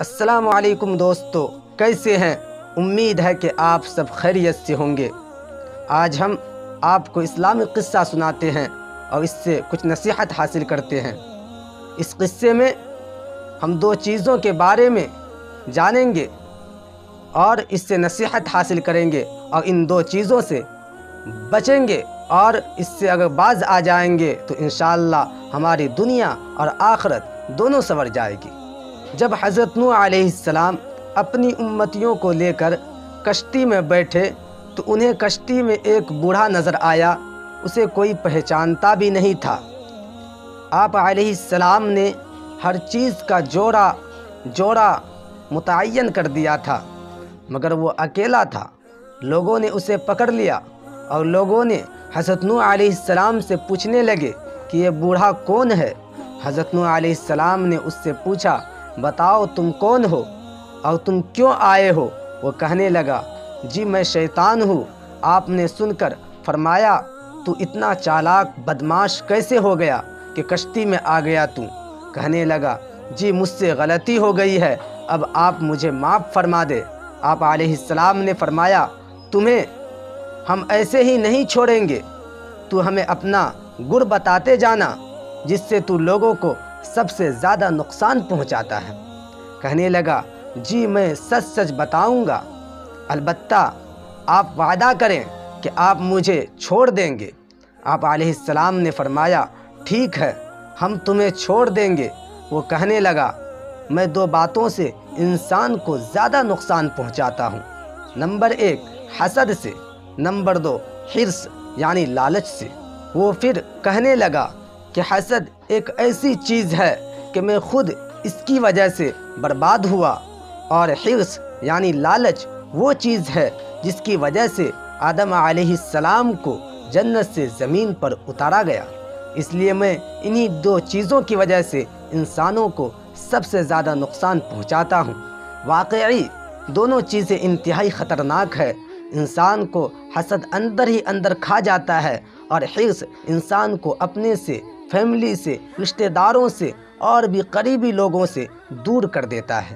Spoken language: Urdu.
السلام علیکم دوستو، کیسے ہیں؟ امید ہے کہ آپ سب خیریت سے ہوں گے۔ آج ہم آپ کو اسلامی قصہ سناتے ہیں اور اس سے کچھ نصیحت حاصل کرتے ہیں۔ اس قصے میں ہم دو چیزوں کے بارے میں جانیں گے اور اس سے نصیحت حاصل کریں گے اور ان دو چیزوں سے بچیں گے، اور اس سے اگر باز آ جائیں گے تو انشاءاللہ ہماری دنیا اور آخرت دونوں سنور جائے گی۔ جب حضرت نوح علیہ السلام اپنی امتیوں کو لے کر کشتی میں بیٹھے تو انہیں کشتی میں ایک بوڑھا نظر آیا، اسے کوئی پہچانتا بھی نہیں تھا۔ آپ علیہ السلام نے ہر چیز کا جوڑا متعین کر دیا تھا، مگر وہ اکیلا تھا۔ لوگوں نے اسے پکڑ لیا اور لوگوں نے حضرت نوح علیہ السلام سے پوچھنے لگے کہ یہ بوڑھا کون ہے؟ حضرت نوح علیہ السلام نے اس سے پوچھا، بتاؤ تم کون ہو اور تم کیوں آئے ہو؟ وہ کہنے لگا، جی میں شیطان ہوں۔ آپ نے سن کر فرمایا، تو اتنا چالاک بدماش کیسے ہو گیا کہ کشتی میں آ گیا تو؟ کہنے لگا، جی مجھ سے غلطی ہو گئی ہے، اب آپ مجھے معاف فرما دے۔ آپ علیہ السلام نے فرمایا، تمہیں ہم ایسے ہی نہیں چھوڑیں گے، تو ہمیں اپنا گر بتاتے جانا جس سے تو لوگوں کو سب سے زیادہ نقصان پہنچاتا ہے۔ کہنے لگا، جی میں سچ سچ بتاؤں گا، البتہ آپ وعدہ کریں کہ آپ مجھے چھوڑ دیں گے۔ آپ علیہ السلام نے فرمایا، ٹھیک ہے ہم تمہیں چھوڑ دیں گے۔ وہ کہنے لگا، میں دو باتوں سے انسان کو زیادہ نقصان پہنچاتا ہوں، نمبر 1 حسد سے، نمبر 2 حرص یعنی لالچ سے۔ وہ پھر کہنے لگا کہ حسد ایک ایسی چیز ہے کہ میں خود اس کی وجہ سے برباد ہوا، اور حرص یعنی لالچ وہ چیز ہے جس کی وجہ سے آدم علیہ السلام کو جنت سے زمین پر اتارا گیا۔ اس لیے میں انہی دو چیزوں کی وجہ سے انسانوں کو سب سے زیادہ نقصان پہنچاتا ہوں۔ واقعی دونوں چیزیں انتہائی خطرناک ہے۔ انسان کو حسد اندر ہی اندر کھا جاتا ہے، اور حرص انسان کو اپنے سے، فیملی سے، رشتہ داروں سے اور بھی قریبی لوگوں سے دور کر دیتا ہے۔